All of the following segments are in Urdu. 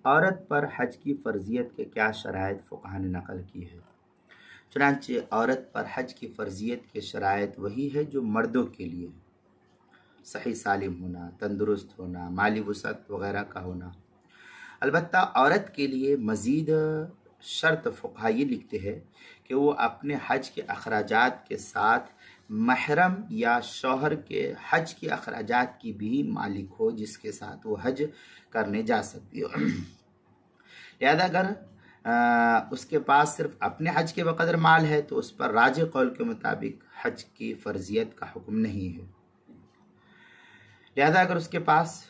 عورت پر حج کی فرضیت کے کیا شرائط فقہا نے نقل کی ہے؟ چنانچہ عورت پر حج کی فرضیت کے شرائط وہی ہے جو مردوں کے لیے ہے، صحیح سالم ہونا، تندرست ہونا، مالی وسعت وغیرہ کا ہونا۔ البتہ عورت کے لیے مزید شرط فقہا یہ لکھتے ہیں کہ وہ اپنے حج کے اخراجات کے ساتھ محرم یا شوہر کے حج کے اخراجات کی بھی مالک ہو جس کے ساتھ وہ حج کرنے جا سکتی ہو۔ لہذا اگر اس کے پاس صرف اپنے حج کے بقدر مال ہے تو اس پر راجح قول کے مطابق حج کی فرضیت کا حکم نہیں ہے۔ لہذا اگر اس کے پاس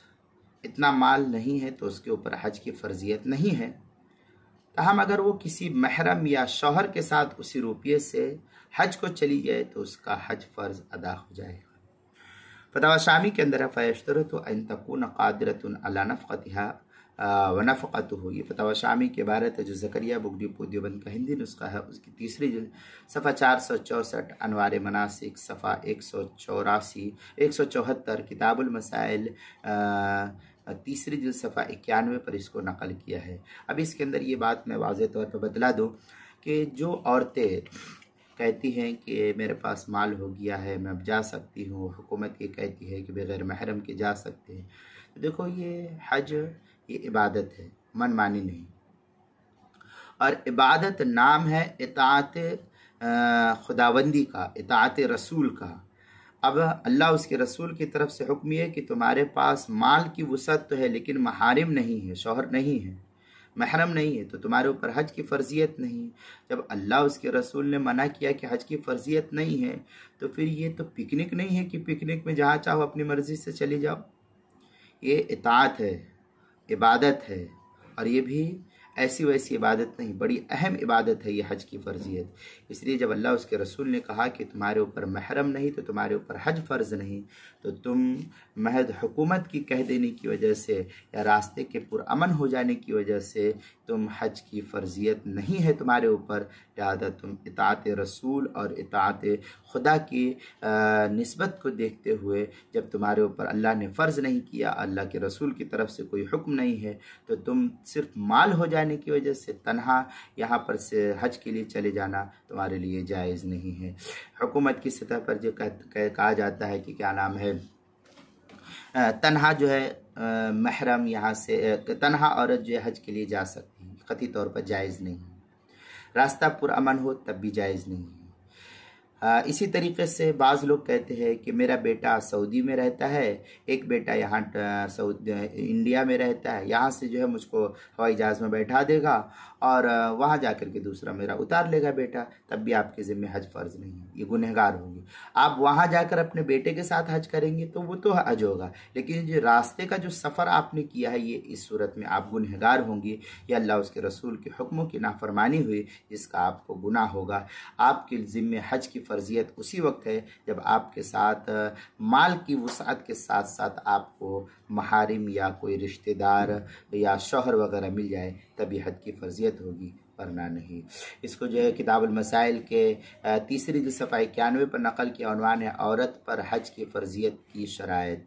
اتنا مال نہیں ہے تو اس کے اوپر حج کی فرضیت نہیں ہے، تاہم اگر وہ کسی محرم یا شوہر کے ساتھ اسی روپیے سے حج کو چلی جائے تو اس کا حج فرض ادا ہو جائے گا۔ فتاوی شامی کے اندر فیشترط ان تکون قادرۃ علی نفقتها ونفقته، یہ فتاوی شامی کے عبارت ہے جو زکریا بک ڈپو دیوبند کا ہندی نسخہ ہے، اس کی تیسری جلد صفحہ 464، انوار مناسک صفحہ 174 کتاب المسائل تیسری جلد صفحہ 91 پر اس کو نقل کیا ہے۔ اب اس کے اندر یہ بات میں واضح طور پر بتلا دوں کہ جو عورتیں کہتی ہیں کہ میرے پاس مال ہو گیا ہے میں اب جا سکتی ہوں، حکومت یہ کہتی ہے کہ بغیر محرم کے جا سکتے ہیں، تو دیکھو یہ حج یہ عبادت ہے، من مانی نہیں، اور عبادت نام ہے اطاعت خداوندی کا، اطاعت رسول کا۔ اب اللہ اس کے رسول کی طرف سے حکم یہ ہے کہ تمہارے پاس مال کی وسعت تو ہے لیکن محارم نہیں ہے، شوہر نہیں ہے، محرم نہیں ہے، تو تمہارے اوپر حج کی فرضیت نہیں۔ جب اللہ اس کے رسول نے منع کیا کہ حج کی فرضیت نہیں ہے تو پھر یہ تو پکنک نہیں ہے کہ پکنک میں جہاں چاہو اپنی مرضی سے چلی جاؤ، یہ اطاعت ہے، عبادت ہے، اور یہ بھی ایسی ویسی عبادت نہیں، بڑی اہم عبادت ہے یہ حج کی فرضیت۔ اس لیے جب اللہ اس کے رسول نے کہا کہ تمہارے اوپر محرم نہیں تو تمہارے اوپر حج فرض نہیں، تو تم محض حکومت کی کہہ دینے کی وجہ سے یا راستے کے پرامن ہو جانے کی وجہ سے تم حج کی فرضیت نہیں ہے تمہارے اوپر، لہذا تم اطاعت رسول اور اطاعت خدا کی نسبت کو دیکھتے ہوئے جب تمہارے اوپر اللہ نے فرض نہیں کیا، اللہ کے رسول کی طرف سے کوئی حکم نہیں ہے، تو تم صرف مال ہو جانے کی وجہ سے تنہا یہاں پر سے حج کے لیے چلے جانا تمہارے لیے جائز نہیں ہے۔ حکومت کی سطح پر جو کہا جاتا ہے کہ کیا نام ہے، تنہا جو ہے محرم یہاں سے تنہا عورت جو ہے حج کے لیے جا سکتی ہے، قطعی طور پر جائز نہیں ہے، راستہ پرامن ہو تب بھی جائز نہیں ہے۔ اسی طریقے سے بعض لوگ کہتے ہیں کہ میرا بیٹا سعودی میں رہتا ہے، ایک بیٹا یہاں انڈیا میں رہتا ہے، یہاں سے جو ہے مجھ کو ہوائی جہاز میں بیٹھا دے گا اور وہاں جا کر کے دوسرا میرا اتار لے گا بیٹا، تب بھی آپ کے ذمہ حج فرض نہیں ہے، یہ گنہگار ہوں گے۔ آپ وہاں جا کر اپنے بیٹے کے ساتھ حج کریں گے تو وہ تو حج ہوگا، لیکن جو راستے کا جو سفر آپ نے کیا ہے یہ اس صورت میں آپ گنہگار ہوں گے، یہ اللہ اس کے رسول کے حکموں کی نافرمانی ہوئی جس کا آپ کو گناہ ہوگا۔ آپ کے ذمہ حج کی فرضیت اسی وقت ہے جب آپ کے ساتھ مال کی وسعت کے ساتھ ساتھ آپ کو محارم یا کوئی رشتہ دار یا شوہر وغیرہ مل جائے تبھی حج کی فرضیت ہوگی، ورنہ نہیں۔ اس کو جو ہے کتاب المسائل کے تیسری جلد صفحہ 91 پر نقل کیا، عنوان ہے عورت پر حج کی فرضیت کی شرائط۔